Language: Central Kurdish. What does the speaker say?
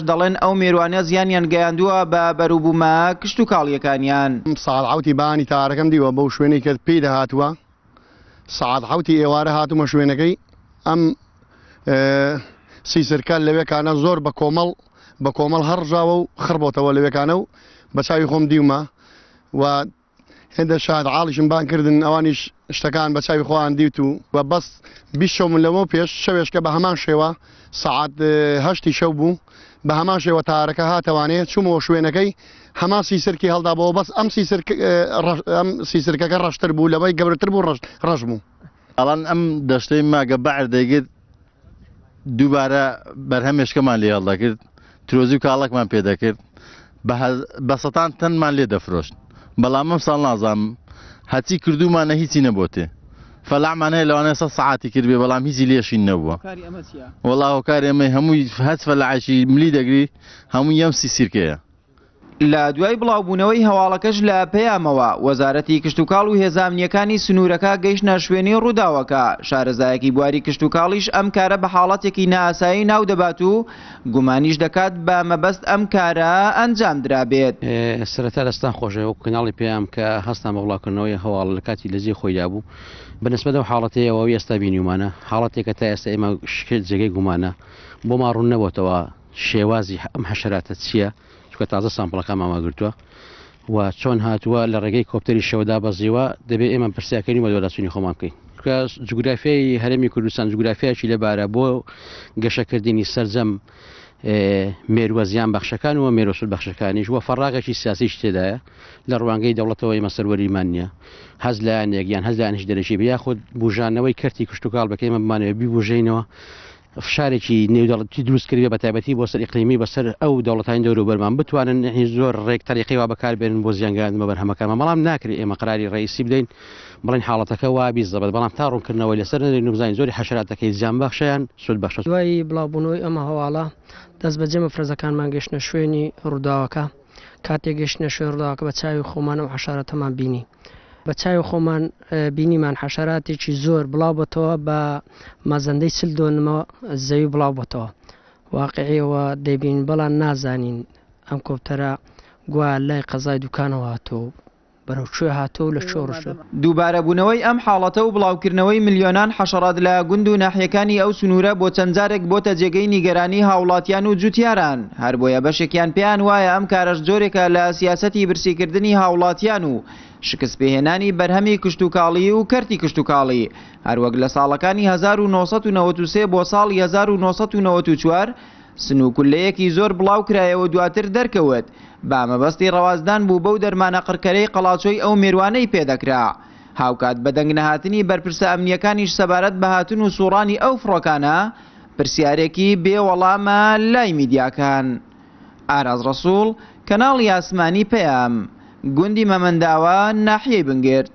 دەڵێن ئەو مێروانە زیانیان گەیاندووە بە بەروبوومە کشت و کاڵیەکانیان. ساعت حوتی بانی تارەکەم دیوە بەو شوێنەی کە پێی دەهاتووە ساعت حوتی ئێوارە هاتوومە شوێنەکەی ئەم سیسرکە لەوێکانە زۆر بە کۆمەڵ هەڕژاوە و خڕبۆتەوە لەوێکانە و بە چاوی خۆم دیومە و هێندە شاهد عاڵیشم بان کردن ئەوانیش شتەکان بە چاوی خۆیان دیوت و بە بەس 20 شەو من لەمە پێش شەوێشکە بە هەمان شێوە ساعت 8 شەو بوو بە هەمان شێوە تارەکە هاتەوانێت چوومەوە شوێنەکەی هەمان سیسرکی هەڵدابەوە بەس ئەم سیسرکەکە ڕەشتر بوو لەوەی گەورەتر بوو ڕەش بوو. ئەڵەن ئەم دەشتەی ماگە بەعر دەیگرت دووبارە بەرهەمێشکەمان لێ هەڵدەکرد ترۆزی و کاڵەکمان پێدەکرد بە سەتان تەنمان لێ دەفرۆشت بەڵام ئەم ساڵ نازانم هەچی کردومانە هیچی نەبووتێ فەلاعمان هەیە لەوانەیە 100 ساعاتی کرد بێ بەڵام هیچی لێشین نەبووە وەڵا هۆکاری ئەمەی هەمووی هەچ فەلاعشی ملی دەگری هەمووی ئەم سیسیرکەیە. لە دوای بڵاوبوونەوەی هەواڵەکەش لە پەیامەوە وەزارەتی کشتتوکاڵ و هێزانامنیەکانی سنوورەکە گەیشتە شوێنی ڕووداوەکە شارەزایەکی بواری کشتتوکاڵیش ئەم کارە بە حاڵەتێکی نائاسایی ناو دەبات و گومانیش دەکات بە مەبەست ئەم کارە ئەنجام درابێت. سەرەتا دەستان خۆشەوە و کەناڵی پێیان کە هەستان بە وڵاکردنەوەی هەواڵ لە کاتی لەجێ خۆیدا بوو بەنسبەت ئەو حاڵەتەیەوە ئێستا بینیمانە حاڵەتێکە تا ئێستا ئێمە شکێت جێگەی گومانە بۆمان ڕوون نەبووتەوە شێوازی ئەم حەشەراتە چییە کە تازە سامپڵەکە ماماگرتووە و چۆن هاتووە لە ڕێگەی کۆپتەری شەوەدا بەزیوە دەبێت ئێمە پرسیاکەنی وەدەداچوونی خۆمان بکەین کە جوگرافیای هەرێمی کوردستان جوگرافیایکی لەبارە بۆ گەشەکردنی سەرجەم مێرووە زیان بەخشەکان و مێرۆسول بەخشەکانیش وە فەڕاغێکی سیاسیش تێدایە لە ڕوانگەی دەوڵەتەوە ئێمە سەروەریمان نییە هەز لایەنێک یان هەز لایەنش دەرەشی بە یاخود بژانەوەی کەرتی کشتتوکاڵ بەکە ئێمە بمانەوە بیبژینەوە فشارێکی نێودەوڵەتی دروست کردوێ بە تایبەتی بۆ سەر ئیقلیمی بەسەر ئەو دەوڵەتانی دەوروبەرمان بتوانن زۆر ڕێک تەریقیوا بەکاربێنن بۆ زیانگەاندنمە بەرهەمەکانمان بەڵام ناکرێت ئێمە قراری ڕئیسی بدەین بڵین حاڵەتەکە وابی زەبەت بەڵام تا ڕوونکردنەوەی لەسەر نوزانین زۆری حەشەراتەکەی زیان بەخشیان سود بەخش. دوای بڵاوبوونەوەی ئەمە هەواڵە دەست بەجێ مەفرەزەکانمان گەشتە شوێنی ڕووداوەکە کاتێک گەشتە شوێن ڕووداوەکە بە چاوی خۆمان و حەشارەتەمان بینی بە چاوی خۆمان بینیمان حەشاراتێکی زۆر بڵاو بۆتەوە بە مازەندەی سلدۆنمەوە زەوی بڵاو بۆتەوە واقعیەوە دەبین بەڵام نازانین ئەم کۆپتەرە گویا لای قەزای دوکانەوە هاتۆ بەرەو کوێ هاتۆ لە شۆڕشە. دووبارە بوونەوەی ئەم حاڵەتە و بڵاوکردنەوەی ملیۆنان حەشەرات لە گوند و ناحیەکانی ئەو سنوورە بۆ چەند جارێک بۆتە جێگەی نیگەرانی هاوڵاتیان و جوتیاران هەر بۆیە بەشێکیان پێیان وایە ئەم کارەش جۆرێکە لە سیاسەتی برسیکردنی هاوڵاتیان و شکست پێهێنانی بەرهەمی کشتتوکاڵی و کەرتی کشتتوکاڵی هەروەک لە ساڵەکانی 1993 بۆ ساڵی 1994 سنووکولەیەکی زۆر بڵاو کرایەوە دواتر دەرکەوت با مەبەستی ڕەوازدان بوو بەو دەرمانە قڕکەرەی قەڵاچۆی ئەو میێروانەی پێدەکرا هاوکات بە دەنگ نەهاتنی بەرپرسە ئەمنیەکانیش سەبارەت بە هاتن و سوڕانی ئەو فڕۆکانە پرسیارێکی بێوەڵامە لای میدیاکان. ئاراز ڕەسوول کەناڵی ئاسمانی پەیام گوندی مەمەنداوە ناحیەی بنگرد.